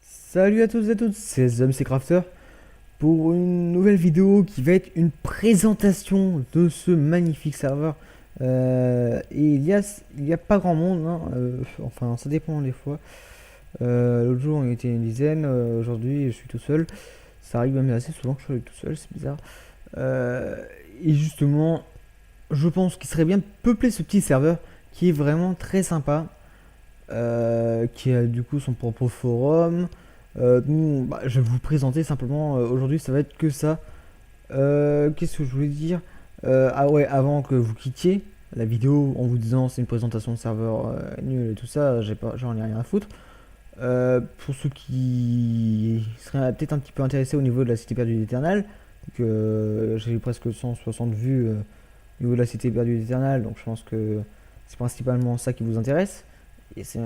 Salut à tous et à toutes, c'est The Crafter pour une nouvelle vidéo qui va être une présentation de ce magnifique serveur. Et il y a pas grand monde, hein, enfin ça dépend des fois. L'autre jour on était une dizaine, aujourd'hui je suis tout seul. Ça arrive même assez souvent que je sois tout seul, c'est bizarre. Et justement, je pense qu'il serait bien de peupler ce petit serveur qui est vraiment très sympa, qui a du coup son propre forum. Je vais vous présenter simplement, aujourd'hui ça va être que ça. Qu'est-ce que je voulais dire? Ah ouais, avant que vous quittiez la vidéo en vous disant c'est une présentation de serveur nul et tout ça, j'en ai rien à foutre. Pour ceux qui seraient peut-être un petit peu intéressés au niveau de la cité perdue d'Eternal, que j'ai eu presque 160 vues au niveau de la cité perdue d'Eternal, donc je pense que c'est principalement ça qui vous intéresse. Et c'est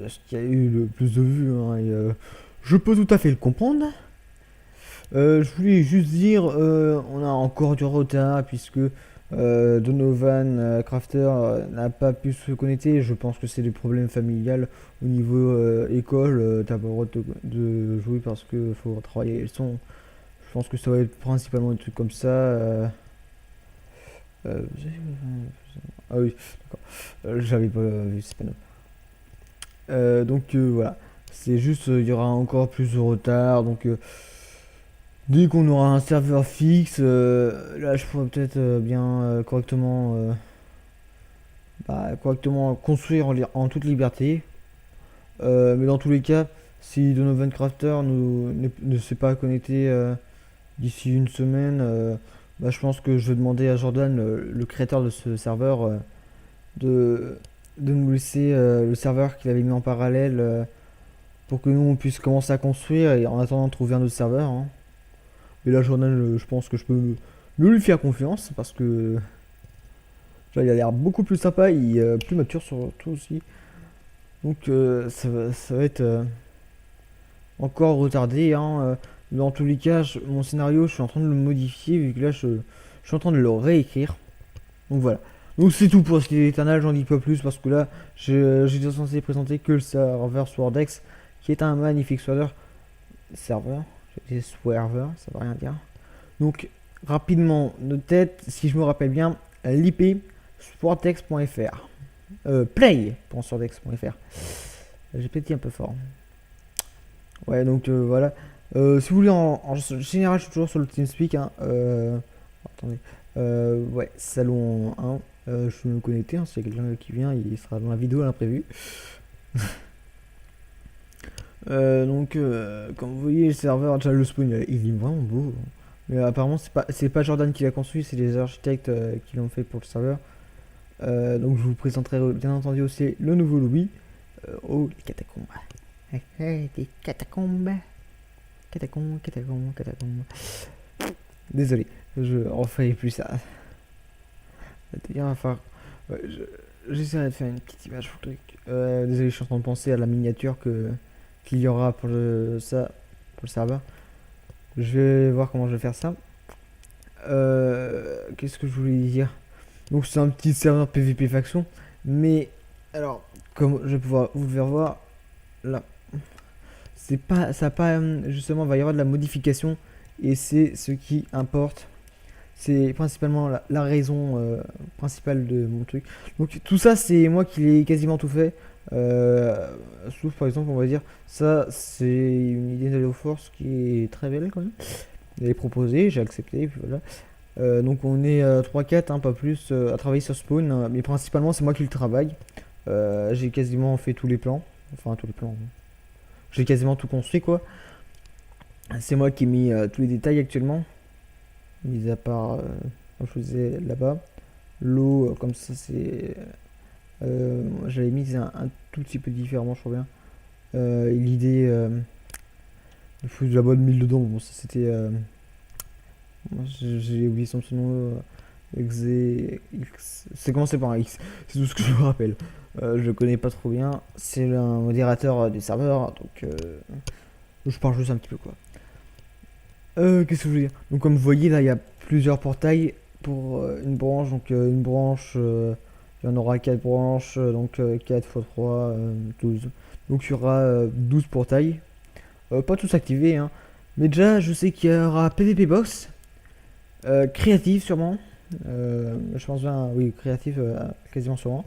ce qui a eu le plus de vues, hein, je peux tout à fait le comprendre. Je voulais juste dire, on a encore du retard puisque Donovan Crafter n'a pas pu se connecter. Je pense que c'est des problèmes familiales au niveau école. T'as pas le droit de jouer parce que faut travailler le son. Je pense que ça va être principalement des trucs comme ça. Ah oui, d'accord. J'avais pas vu, c'est pas grave. Donc voilà, c'est juste il y aura encore plus de retard. Donc dès qu'on aura un serveur fixe, là je pourrais peut-être correctement construire en toute liberté. Mais dans tous les cas, si Donovan Crafter ne s'est pas connecté d'ici une semaine, je pense que je vais demander à Jordan, le créateur de ce serveur, de, de nous laisser le serveur qu'il avait mis en parallèle pour que nous on puisse commencer à construire et en attendant de trouver un autre serveur, hein. Et là, Jordan, je pense que je peux mieux lui faire confiance parce que là, il a l'air beaucoup plus sympa et plus mature surtout aussi. Donc, ça va être encore retardé, hein. Dans tous les cas, mon scénario, je suis en train de le modifier vu que là, je suis en train de le réécrire. Donc voilà. Donc c'est tout pour ce qui est Eternal, j'en dis pas plus parce que là, j'étais censé présenter que le serveur Swordex qui est un magnifique serveur. J'ai serveur, ça veut rien dire. Donc rapidement de tête, si je me rappelle bien, l'IP sportex.fr, play.sportex.fr. J'ai peut-être dit un peu fort. Ouais, donc voilà. Si vous voulez, en général, je suis toujours sur le TeamSpeak, hein. Attendez. Ouais, salon 1. Je suis me connecter, hein, s'il y a quelqu'un qui vient, il sera dans la vidéo à l'imprévu. Donc, comme vous voyez, le serveur, déjà le spawn, il est vraiment beau. Mais apparemment, c'est pas Jordan qui l'a construit, c'est les architectes qui l'ont fait pour le serveur. Donc, je vous présenterai bien entendu aussi le nouveau lobby. Oh, les catacombes. Les catacombes. Catacombes. Désolé, je referai plus ça. Enfin, ouais, j'essaierai de faire une petite image pour le truc. Désolé, je suis en train de penser à la miniature qu'il y aura pour le serveur. Je vais voir comment je vais faire ça. Qu'est-ce que je voulais dire? Donc c'est un petit serveur PVP faction, mais alors comme je vais pouvoir vous faire voir là, c'est pas ça pas justement, va y avoir de la modification et c'est ce qui importe. C'est principalement la raison principale de mon truc. Donc tout ça, c'est moi qui l'ai quasiment tout fait. Sauf par exemple, on va dire, ça c'est une idée de Force qui est très belle quand même. Elle est proposée, j'ai accepté, et puis voilà. Donc on est 3-4, hein, pas plus, à travailler sur Spawn, hein, mais principalement c'est moi qui le travaille. J'ai quasiment fait tous les plans. Enfin tous les plans. J'ai quasiment tout construit quoi. C'est moi qui ai mis tous les détails actuellement. Mis à part, comme je vous disais là-bas, l'eau, comme ça c'est... j'avais mis un tout petit peu différemment, je crois bien. L'idée de foutre de la bonne mille dedans, bon ça c'était... j'ai oublié son nom. C'est commencé par un X, c'est tout ce que je me rappelle. Je le connais pas trop bien, c'est un modérateur du serveur, donc je parle juste un petit peu quoi. Qu'est-ce que je veux dire? Donc comme vous voyez là, il y a plusieurs portails pour une branche. Donc une branche, il y en aura 4 branches, donc 4 x 3, 12. Donc il y aura 12 portails. Pas tous activés, hein. Mais déjà, je sais qu'il y aura PvP Box, créatif sûrement. Je pense bien, oui, créatif, quasiment sûrement.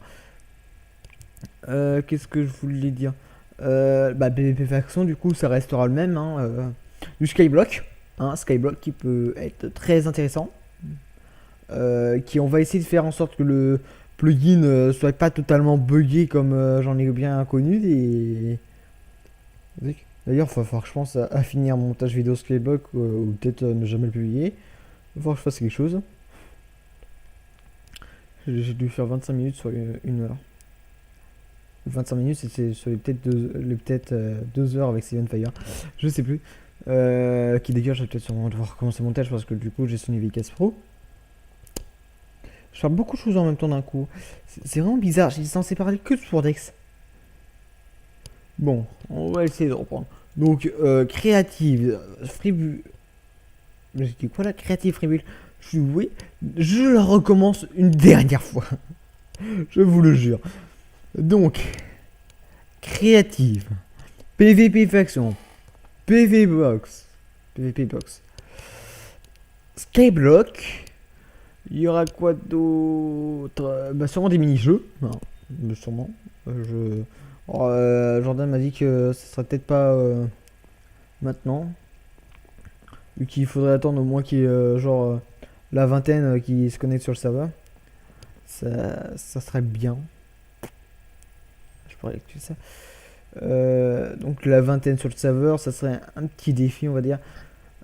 Qu'est-ce que je voulais dire? Bah, PvP Faction, du coup, ça restera le même, hein, du Skyblock, hein, Skyblock qui peut être très intéressant. Qui on va essayer de faire en sorte que le plugin soit pas totalement buggé comme j'en ai bien connu des. D'ailleurs, il va falloir que je pense à finir mon montage vidéo Skyblock ou peut-être ne jamais le publier. Il va falloir que je fasse quelque chose. J'ai dû faire 25 minutes sur une heure. 25 minutes, c'était sur les peut-être 2 heures avec Steven Fire. Je sais plus. Qui dégage, je vais peut-être sûrement devoir recommencer le montage parce que du coup j'ai Sony VCS Pro. Je fais beaucoup de choses en même temps d'un coup. C'est vraiment bizarre, j'ai censé parler que de Sportex. Bon, on va essayer de reprendre. Donc, créative, Freebull. J'ai dit quoi là? Créative Freebull. Oui, je la recommence une dernière fois. Je vous le jure. Donc, créative, PvP Faction, PvP Box, Skyblock. Il y aura quoi d'autre? Bah, sûrement des mini-jeux. Hein, sûrement. Jordan m'a dit que ce serait peut-être pas maintenant. Vu qu'il faudrait attendre au moins qu'il y ait genre la vingtaine qui se connecte sur le serveur. Ça serait bien. Je pourrais expliquer ça. Donc la vingtaine sur le serveur, ça serait un petit défi, on va dire.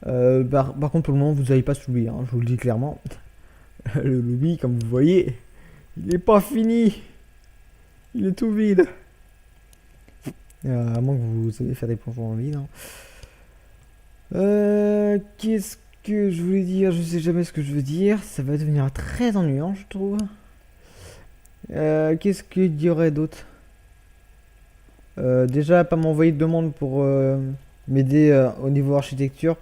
Par contre, pour le moment, vous n'avez pas ce lobby, hein, je vous le dis clairement. Le lobby, comme vous voyez, il n'est pas fini. Il est tout vide. À moins que vous ayez faire des plongeons en vide. Hein. Qu'est-ce que je voulais dire? Je sais jamais ce que je veux dire. Ça va devenir très ennuyant, je trouve. Qu'est-ce qu'il y aurait d'autre? Déjà, pas m'envoyer de demande pour m'aider au niveau architecture.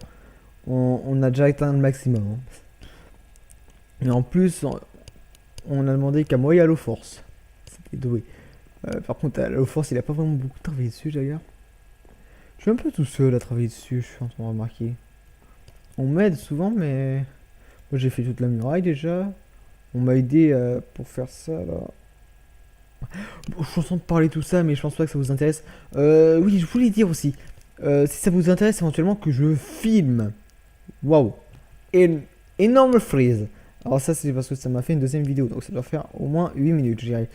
On a déjà atteint le maximum. Hein. Et en plus, on a demandé qu'à moi et à Low Force. C'était doué. Par contre, à Low Force, il a pas vraiment beaucoup travaillé dessus d'ailleurs. Je suis un peu tout seul à travailler dessus, je suis en train de remarquer. On m'aide souvent, mais moi j'ai fait toute la muraille déjà. On m'a aidé pour faire ça là. Bon, je suis en train de parler tout ça, mais je pense pas que ça vous intéresse. Oui, je voulais dire aussi, si ça vous intéresse éventuellement que je filme. Waouh, énorme freeze. Alors ça c'est parce que ça m'a fait une deuxième vidéo, donc ça doit faire au moins 8 minutes, je dirais.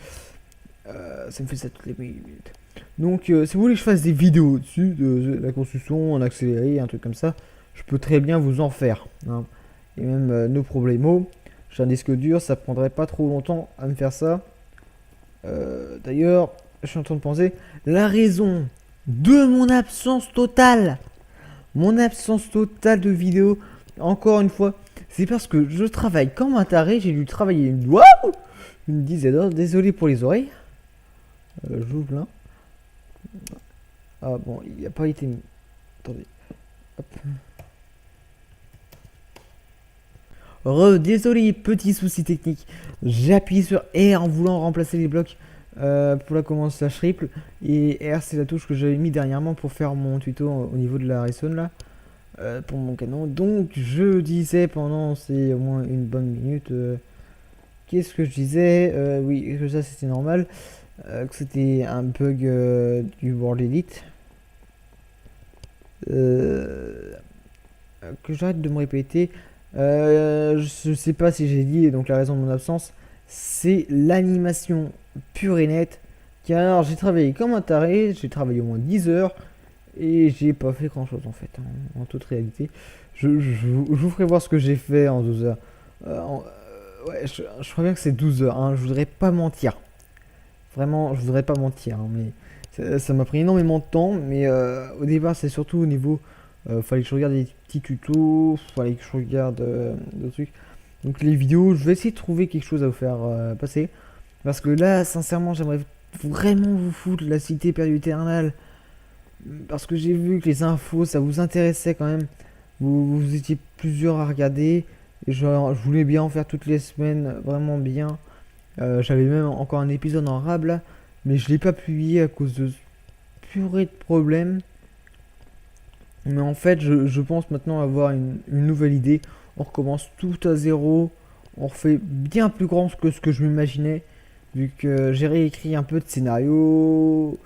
Ça me fait ça toutes les minutes. Donc si vous voulez que je fasse des vidéos dessus, de la construction en accéléré, un truc comme ça, je peux très bien vous en faire. Hein. Et même nos problèmes. J'ai un disque dur, ça prendrait pas trop longtemps à me faire ça. D'ailleurs, je suis en train de penser, la raison de mon absence totale de vidéo, encore une fois, c'est parce que je travaille comme un taré. J'ai dû travailler une dizaine d'heures. Désolé pour les oreilles. J'ouvre là. Ah bon, il n'y a pas été mis. Attendez. Hop. Désolé, petit souci technique. J'ai appuyé sur R en voulant remplacer les blocs pour la commande slash triple. Et R, c'est la touche que j'avais mis dernièrement pour faire mon tuto au niveau de la Redstone là. Pour mon canon. Donc je disais pendant c'est au moins une bonne minute. Qu'est-ce que je disais? Oui, que ça c'était normal. Que c'était un bug du World Elite. Que j'arrête de me répéter. Je sais pas si j'ai dit, donc la raison de mon absence, c'est l'animation pure et nette. Car j'ai travaillé comme un taré, j'ai travaillé au moins 10 heures. Et j'ai pas fait grand chose en fait, hein, en toute réalité. Je vous ferai voir ce que j'ai fait en 12 heures. Ouais, je crois bien que c'est 12 heures, hein, je voudrais pas mentir. Vraiment, je voudrais pas mentir, hein, mais ça m'a pris énormément de temps. Mais au départ, c'est surtout au niveau. Fallait que je regarde des petits tutos, fallait que je regarde d'autres trucs. Donc les vidéos, je vais essayer de trouver quelque chose à vous faire passer. Parce que là, sincèrement, j'aimerais vraiment vous foutre la cité perdue éternelle. Parce que j'ai vu que les infos, ça vous intéressait quand même. Vous étiez plusieurs à regarder. Et je voulais bien en faire toutes les semaines, vraiment bien. J'avais même encore un épisode en rab là, mais je l'ai pas publié à cause de purée de problèmes. Mais en fait, je pense maintenant avoir une nouvelle idée. On recommence tout à zéro. On refait bien plus grand que ce que je m'imaginais. Vu que j'ai réécrit un peu de scénario.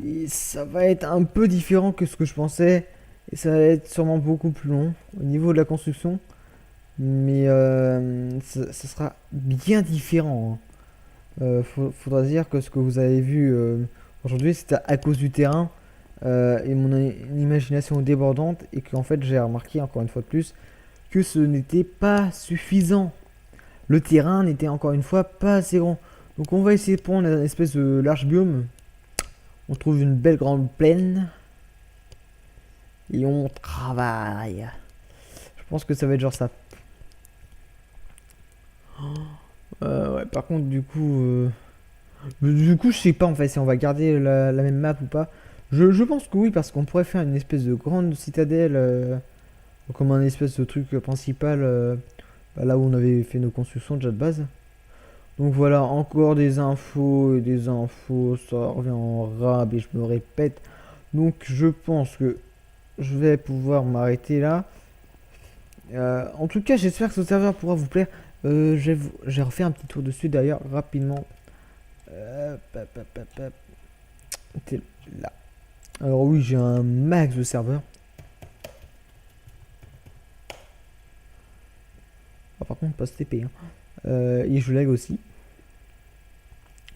Et ça va être un peu différent que ce que je pensais. Et ça va être sûrement beaucoup plus long au niveau de la construction. Mais ça sera bien différent, hein. Faudra dire que ce que vous avez vu aujourd'hui, c'était à cause du terrain et mon imagination débordante. Et qu'en fait, j'ai remarqué encore une fois de plus que ce n'était pas suffisant. Le terrain n'était encore une fois pas assez grand. Donc on va essayer de prendre une espèce de large biome. On trouve une belle grande plaine. Et on travaille. Je pense que ça va être genre ça. Ouais, par contre, du coup, je sais pas en fait si on va garder la même map ou pas. Je pense que oui, parce qu'on pourrait faire une espèce de grande citadelle, comme un espèce de truc principal, bah, là où on avait fait nos constructions déjà de base. Donc voilà, encore des infos et des infos, ça revient en rab et je me répète. Donc je pense que je vais pouvoir m'arrêter là. En tout cas, j'espère que ce serveur pourra vous plaire. J'ai refait un petit tour dessus d'ailleurs rapidement. Hop, hop, hop, hop. T'es là. Alors oui, j'ai un max de serveurs. Ah, par contre, pas ce TP, hein. Et je lag aussi.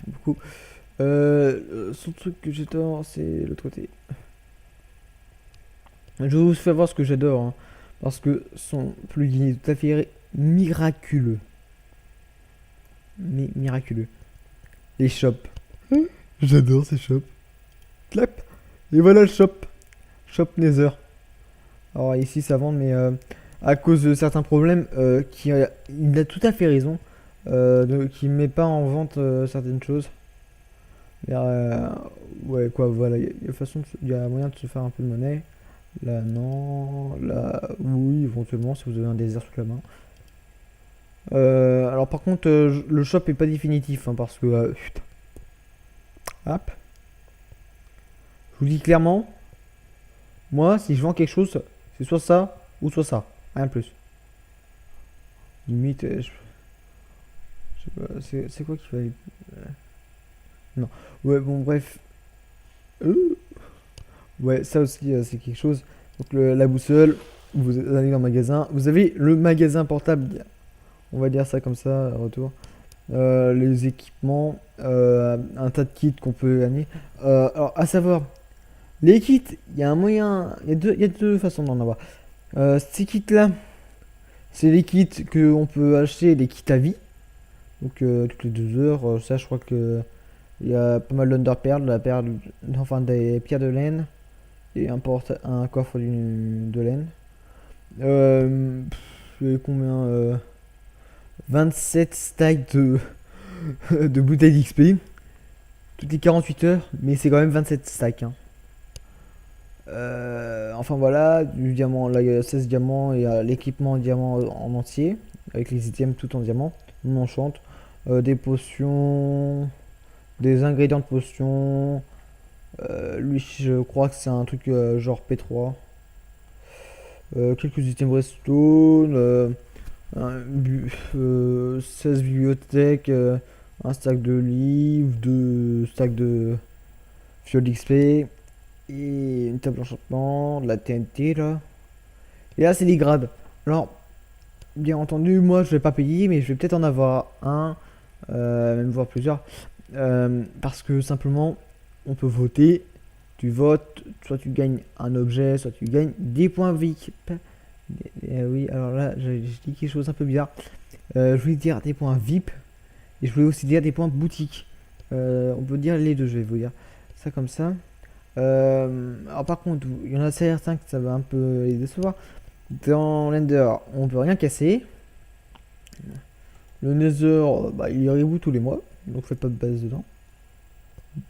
Beaucoup. Son truc que j'adore, c'est l'autre côté. Je vous fais voir ce que j'adore, hein, parce que son plugin est tout à fait miraculeux. Mais miraculeux. Les shops. J'adore ces shops. Clap. Et voilà le shop. Shop Nether. Alors ici ça vend, mais à cause de certains problèmes, il a tout à fait raison. Qui met pas en vente certaines choses. Mais, ouais, quoi, voilà, il y a moyen de se faire un peu de monnaie. Là, non. Là, oui, éventuellement, si vous avez un désert sous la main. Alors, par contre, le shop est pas définitif, hein, parce que. Putain. Hop. Je vous dis clairement, moi, si je vends quelque chose, c'est soit ça ou soit ça. Rien de plus. Limite, je sais pas, c'est quoi qu'il fallait. Non. Ouais, bon, bref. Euh, Ouais, ça aussi, c'est quelque chose. Donc, la boussole, vous allez dans le magasin. Vous avez le magasin portable, on va dire ça comme ça, retour. Les équipements, un tas de kits qu'on peut gagner. Alors, à savoir, les kits, il y a un moyen, il y a deux façons d'en avoir. Ces kits-là, c'est les kits que on peut acheter, les kits à vie. Donc, toutes les 2 heures, ça, je crois que il y a pas mal d'underperles, enfin des pierres de laine et un coffre de laine. Et combien 27 stacks de bouteilles d'XP toutes les 48 heures, mais c'est quand même 27 stacks, hein. Enfin voilà, du diamant, là il y a 16 diamants et l'équipement en diamant en entier, avec les items tout en diamant. On enchante. Des potions, des ingrédients de potions. Lui, je crois que c'est un truc genre P3. Quelques items redstone. 16 bibliothèques. Un stack de livres. 2 stacks de fiole d'XP. Et une table d'enchantement. De la TNT là. Et là, c'est les grades. Alors, bien entendu, moi je vais pas payer, mais je vais peut-être en avoir un. Même voir plusieurs. Parce que simplement, on peut voter. Tu votes, soit tu gagnes un objet, soit tu gagnes des points VIP. Oui, alors là, j'ai dit quelque chose un peu bizarre. Je voulais dire des points VIP et je voulais aussi dire des points boutique. On peut dire les deux, je vais vous dire ça comme ça. Alors par contre, il y en a certains que ça va un peu les décevoir. Dans l'Ender, on peut rien casser. Le Nether, bah, il reboot tous les mois, donc faites pas de base dedans.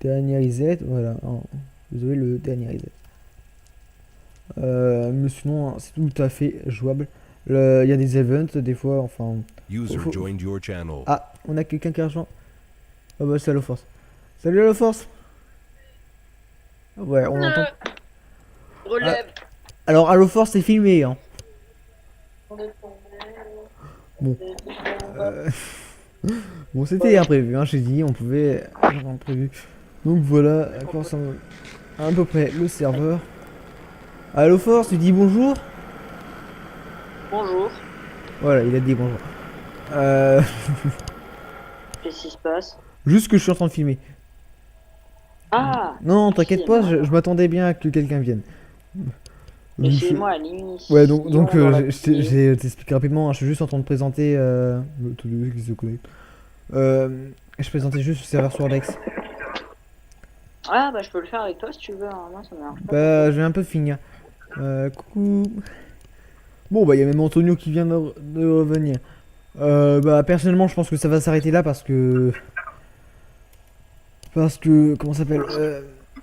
Dernier reset, voilà. Vous avez le dernier reset. Mais sinon, hein, c'est tout à fait jouable. Il y a des events des fois, enfin... User faut- joined your channel. Ah, on a quelqu'un qui a rejoint. Ah bah c'est Halo Force. Salut Halo Force. Ouais, on entend... Ah, Relève. alors Halo Force c'est filmé, hein. Bon. Euh, Bon, c'était imprévu, hein, j'ai dit, on pouvait avoir imprévu. Donc voilà, à quoi ressemble à peu près le serveur. Halo Force, tu dis bonjour? Bonjour. Voilà, il a dit bonjour. Euh... Qu'est-ce qui se passe? Juste que je suis en train de filmer. Ah, Non, t'inquiète pas, excusez-moi. je m'attendais bien à que quelqu'un vienne. Donc, Excusez-moi à l'émission. ouais, donc dans la j'ai t'explique rapidement, hein, je suis juste en train de présenter tous les qui se connectent. Je présentais juste le serveur sur Dex. Ah, bah je peux le faire avec toi si tu veux, hein. Moi ça m'arrange pas. Bah, je viens un peu de finir. Coucou. Bon, bah, il y a même Antonio qui vient de revenir. Bah, personnellement, je pense que ça va s'arrêter là parce que. Parce que. Comment ça s'appelle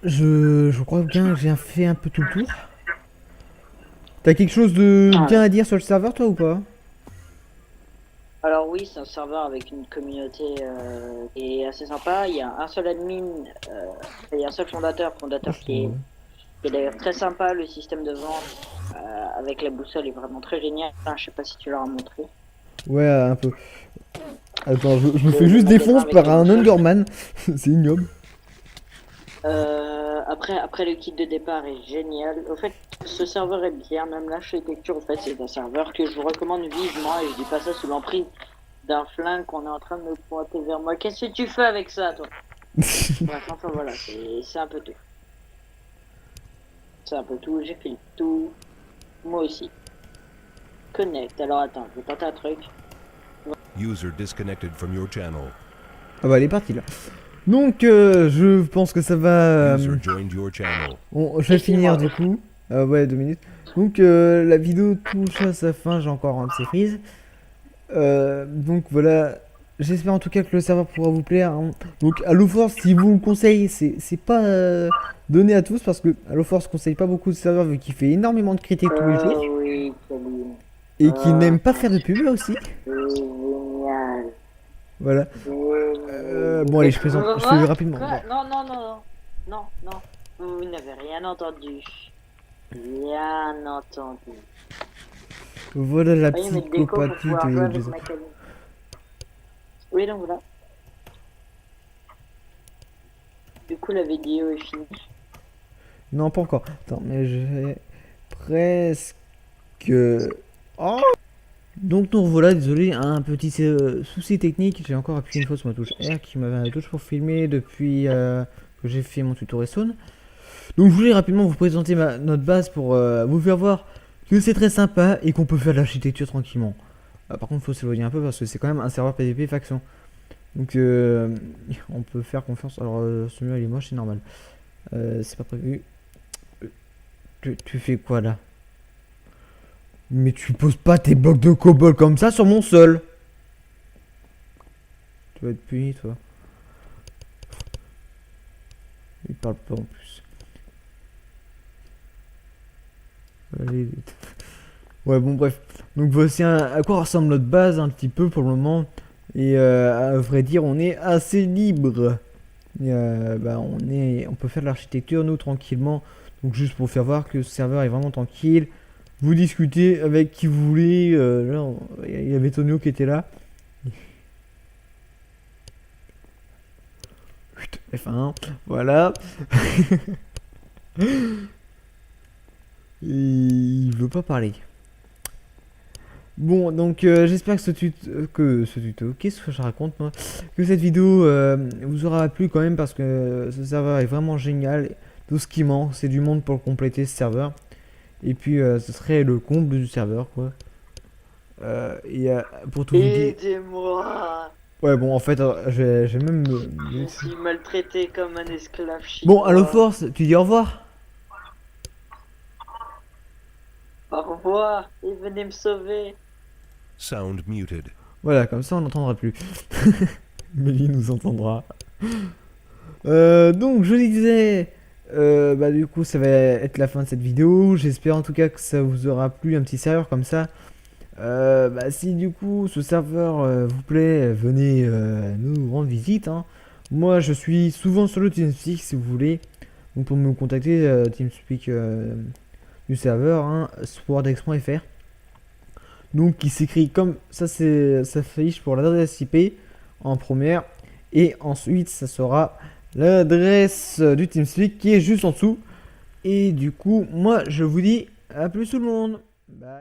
je crois bien que j'ai fait un peu tout le tour. T'as quelque chose de Ah, bien à dire sur le serveur, toi, ou pas? Alors oui, c'est un serveur avec une communauté qui est assez sympa. Il y a un seul admin, il y a un seul fondateur, qui est d'ailleurs très sympa. Le système de vente avec la boussole est vraiment très génial. Enfin, je sais pas si tu leur as montré. Ouais, un peu. Attends, je me Le fais juste magasin défonce avec par la un boussole. Underman. C'est ignoble. Après le kit de départ est génial. Au fait, ce serveur est bien, même l'architecture, en fait, c'est un serveur que je vous recommande vivement et je dis pas ça sous l'emprise d'un flingue qu'on est en train de me pointer vers moi. Qu'est-ce que tu fais avec ça, toi? Bref, enfin voilà, c'est un peu tout. C'est un peu tout, j'ai fait le tout. Moi aussi. Connect, alors attends, je vais tenter un truc. User disconnected from your channel. Ah bah, elle est partie là. Donc, je pense que ça va. User joined your channel. Je vais finir du coup. Ouais, 2 minutes. Donc, la vidéo touche à sa fin. J'ai encore un de ces frises. Donc voilà. J'espère en tout cas que le serveur pourra vous plaire, hein. Donc, Halo Force, si vous le conseille, c'est pas donné à tous parce que Halo Force conseille pas beaucoup de serveurs vu qu'il fait énormément de critiques tous les jours Oui, salut. et qu'il n'aime pas faire de pub aussi. Génial. Voilà. Bon, allez, je présente. Je fais rapidement. Quoi? Bon. Non, non, non, non, non, non, vous n'avez rien entendu. Rien entendu. Voilà la Voyez mes décos pour psychopathie pouvoir jouer de avec Jason. ma cabine. Oui, donc voilà. Du coup, la vidéo est finie. Non, pas encore. Attends, mais j'ai presque. Oh. Donc nous revoilà, désolé, un petit souci technique. J'ai encore appuyé une fois sur ma touche R qui m'avait la touche pour filmer depuis que j'ai fait mon tuto Redstone. Donc je voulais rapidement vous présenter notre base pour vous faire voir que c'est très sympa et qu'on peut faire de l'architecture tranquillement. Par contre, il faut s'éloigner un peu parce que c'est quand même un serveur PvP faction. Donc on peut faire confiance. Alors ce mur il est moche, c'est normal. C'est pas prévu. Tu fais quoi là? Mais tu poses pas tes blocs de cobble comme ça sur mon sol. Tu vas être puni, toi. Il parle pas en plus. Allez, vite. Ouais, bon, bref. Donc voici à quoi ressemble notre base un petit peu pour le moment. Et à vrai dire, on est assez libre. Et, bah, on peut faire de l'architecture, nous, tranquillement. Donc juste pour faire voir que ce serveur est vraiment tranquille. Vous discutez avec qui vous voulez. Là, il y avait Tonio qui était là. F1, voilà. Il veut pas parler. Bon, donc j'espère que ce tuto, qu'est-ce que je raconte moi, que cette vidéo vous aura plu quand même parce que ce serveur est vraiment génial. Tout ce qui manque, c'est du monde pour compléter ce serveur. Et puis ce serait le comble du serveur quoi. Et pour tout vous dire. Aidez-moi. Ouais bon en fait je vais même Je suis maltraité comme un esclave Bon chinois. Halo Force, tu dis au revoir. Au revoir et venez me sauver. Sound muted. Voilà, comme ça on n'entendra plus. Mélie nous entendra. Donc je disais, bah du coup ça va être la fin de cette vidéo. J'espère en tout cas que ça vous aura plu, un petit serveur comme ça. Si du coup ce serveur vous plaît, venez nous rendre visite, hein. Moi je suis souvent sur le TeamSpeak si vous voulez. Donc pour me contacter, TeamSpeak du serveur, hein, sportdex.fr. Donc qui s'écrit comme ça, c'est ça s'affiche pour l'adresse IP en première. Et ensuite ça sera l'adresse du TeamSpeak qui est juste en dessous. Et du coup moi je vous dis à plus tout le monde. Bye.